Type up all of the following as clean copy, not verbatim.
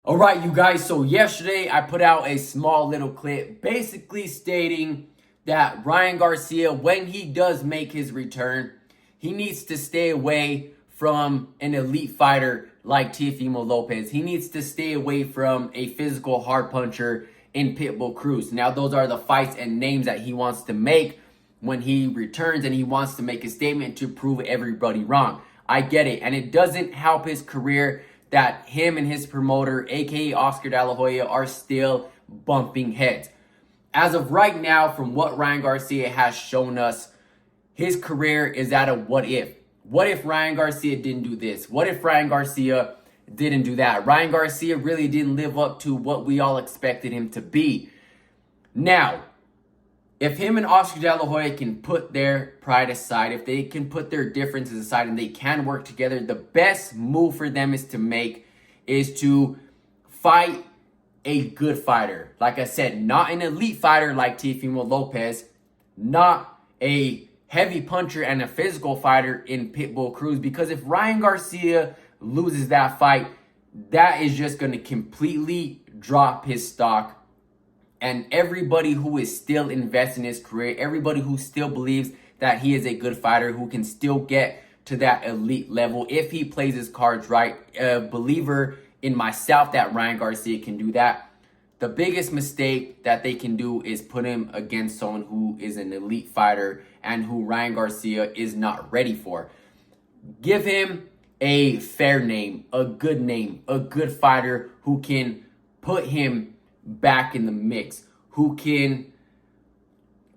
All right, you guys, so yesterday I put out a small little clip basically stating that Ryan Garcia, when he does make his return, he needs to stay away from an elite fighter like Teofimo Lopez. He needs to stay away from a physical hard puncher in Pitbull Cruz. Now, those are the fights and names that he wants to make when he returns, and he wants to make a statement to prove everybody wrong. I get it, and it doesn't help his career that him and his promoter, aka Oscar De La Hoya, are still bumping heads. As of right now, from what Ryan Garcia has shown us, his career is at a what if. What if Ryan Garcia didn't do this? What if Ryan Garcia didn't do that? Ryan Garcia really didn't live up to what we all expected him to be. Now, if him and Oscar De La Hoya can put their pride aside, if they can put their differences aside and they can work together, the best move for them is to fight a good fighter. Like I said, not an elite fighter like Teofimo Lopez, not a heavy puncher and a physical fighter in Pitbull Cruz, because if Ryan Garcia loses that fight, that is just going to completely drop his stock. And everybody who is still invested in his career, everybody who still believes that he is a good fighter, who can still get to that elite level if he plays his cards right, a believer in myself that Ryan Garcia can do that. The biggest mistake that they can do is put him against someone who is an elite fighter and who Ryan Garcia is not ready for. Give him a fair name, a good fighter who can put him back in the mix, who can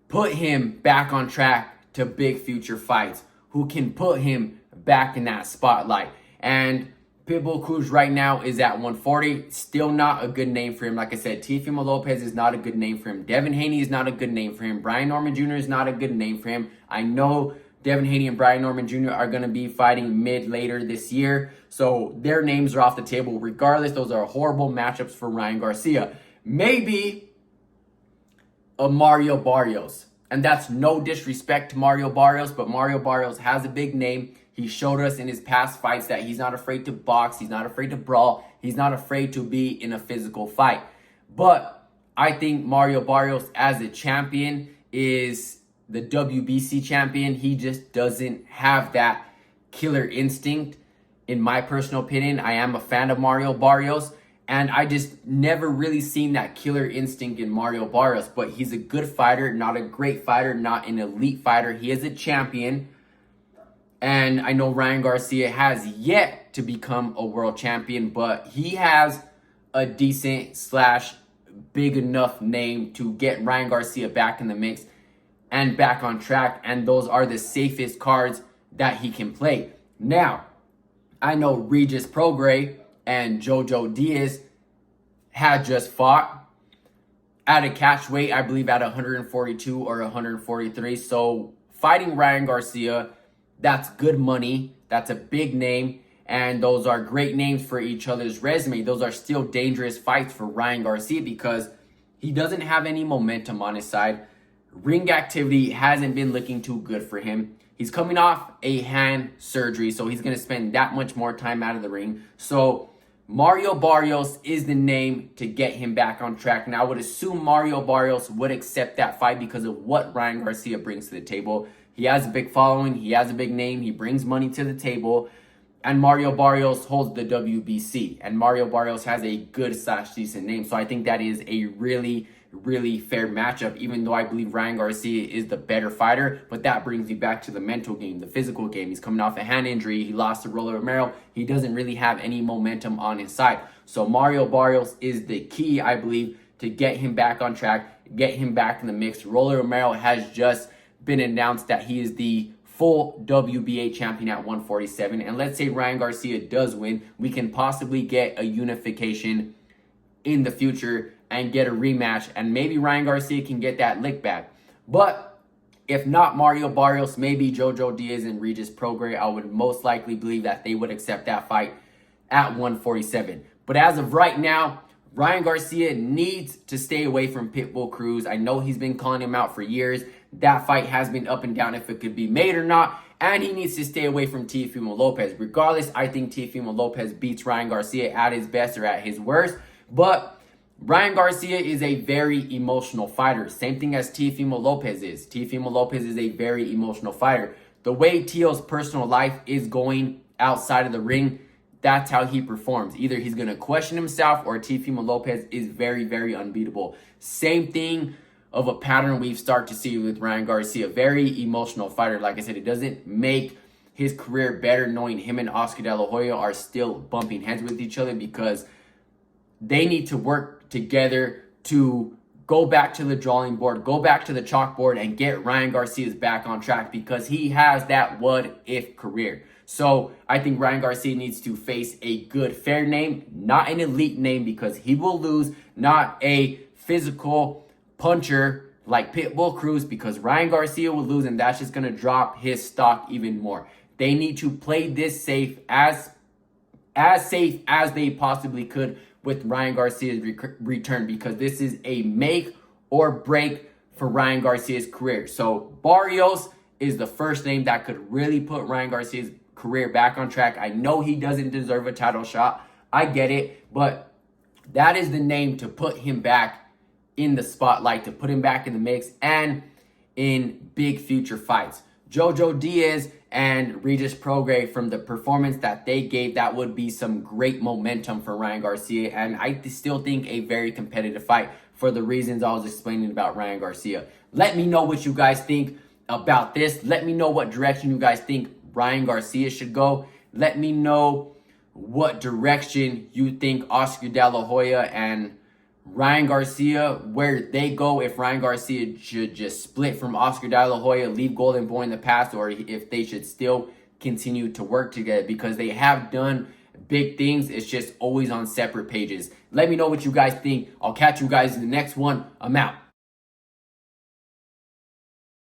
put him back on track to big future fights, who can put him back in that spotlight. And Pitbull Cruz right now is at 140. Still not a good name for him. Like I said, Teofimo Lopez is not a good name for him. Devin Haney is not a good name for him. Brian Norman Jr. is not a good name for him. I know Devin Haney and Brian Norman Jr. are going to be fighting later this year, so their names are off the table. Regardless, those are horrible matchups for Ryan Garcia. Maybe a Mario Barrios. And that's no disrespect to Mario Barrios, but Mario Barrios has a big name. He showed us in his past fights that he's not afraid to box, he's not afraid to brawl, he's not afraid to be in a physical fight. But I think Mario Barrios as a champion is the WBC champion. He just doesn't have that killer instinct. In my personal opinion, I am a fan of Mario Barrios, and I just never really seen that killer instinct in Mario Barrios. But he's a good fighter, not a great fighter, not an elite fighter. He is a champion. And I know Ryan Garcia has yet to become a world champion, but he has a decent / big enough name to get Ryan Garcia back in the mix and back on track. And those are the safest cards that he can play. Now, I know Regis Prograis and Jojo Diaz had just fought at a catch weight, I believe at 142 or 143. So fighting Ryan Garcia, that's good money. That's a big name. And those are great names for each other's resume. Those are still dangerous fights for Ryan Garcia because he doesn't have any momentum on his side. Ring activity hasn't been looking too good for him. He's coming off a hand surgery, so he's going to spend that much more time out of the ring. So Mario Barrios is the name to get him back on track. And I would assume Mario Barrios would accept that fight because of what Ryan Garcia brings to the table. He has a big following. He has a big name. He brings money to the table. And Mario Barrios holds the WBC. And Mario Barrios has a good / decent name. So I think that is a really fair matchup, even though I believe Ryan Garcia is the better fighter. But that brings me back to the mental game, the physical game. He's coming off a hand injury. He lost to Rolly Romero. He doesn't really have any momentum on his side. So Mario Barrios is the key, I believe, to get him back on track, get him back in the mix. Rolly Romero has just been announced that he is the full WBA champion at 147. And let's say Ryan Garcia does win, we can possibly get a unification in the future and get a rematch, and maybe Ryan Garcia can get that lick back. But if not Mario Barrios, maybe Jojo Diaz and Regis Prograis, I would most likely believe that they would accept that fight at 147. But as of right now, Ryan Garcia needs to stay away from Pitbull Cruz. I know he's been calling him out for years. That fight has been up and down if it could be made or not. And he needs to stay away from Teofimo Lopez. Regardless, I think Teofimo Lopez beats Ryan Garcia at his best or at his worst. But Ryan Garcia is a very emotional fighter. Same thing as Teofimo Lopez is. Teofimo Lopez is a very emotional fighter. The way Teo's personal life is going outside of the ring, that's how he performs. Either he's going to question himself or Teofimo Lopez is very, very unbeatable. Same thing of a pattern we've started to see with Ryan Garcia. Very emotional fighter. Like I said, it doesn't make his career better knowing him and Oscar De La Hoya are still bumping heads with each other, because they need to work together to go back to the drawing board, go back to the chalkboard, and get Ryan Garcia's back on track, because he has that what-if career. So I think Ryan Garcia needs to face a good, fair name, not an elite name, because he will lose, not a physical puncher like Pitbull Cruz, because Ryan Garcia will lose, and that's just going to drop his stock even more. They need to play this safe, as safe as they possibly could with Ryan Garcia's return, because this is a make or break for Ryan Garcia's career. So Barrios is the first name that could really put Ryan Garcia's career back on track. I know he doesn't deserve a title shot. I get it, but that is the name to put him back in the spotlight, to put him back in the mix and in big future fights. Jojo Diaz and Regis Prograis, from the performance that they gave, that would be some great momentum for Ryan Garcia, and I still think a very competitive fight for the reasons I was explaining about Ryan Garcia. Let me know what you guys think about this. Let me know what direction you guys think Ryan Garcia should go. Let me know what direction you think Oscar De La Hoya and Ryan Garcia, where they go, if Ryan Garcia should just split from Oscar De La Hoya, leave Golden Boy in the past, or if they should still continue to work together, because they have done big things. It's just always on separate pages. Let me know what you guys think. I'll catch you guys in the next one. I'm out.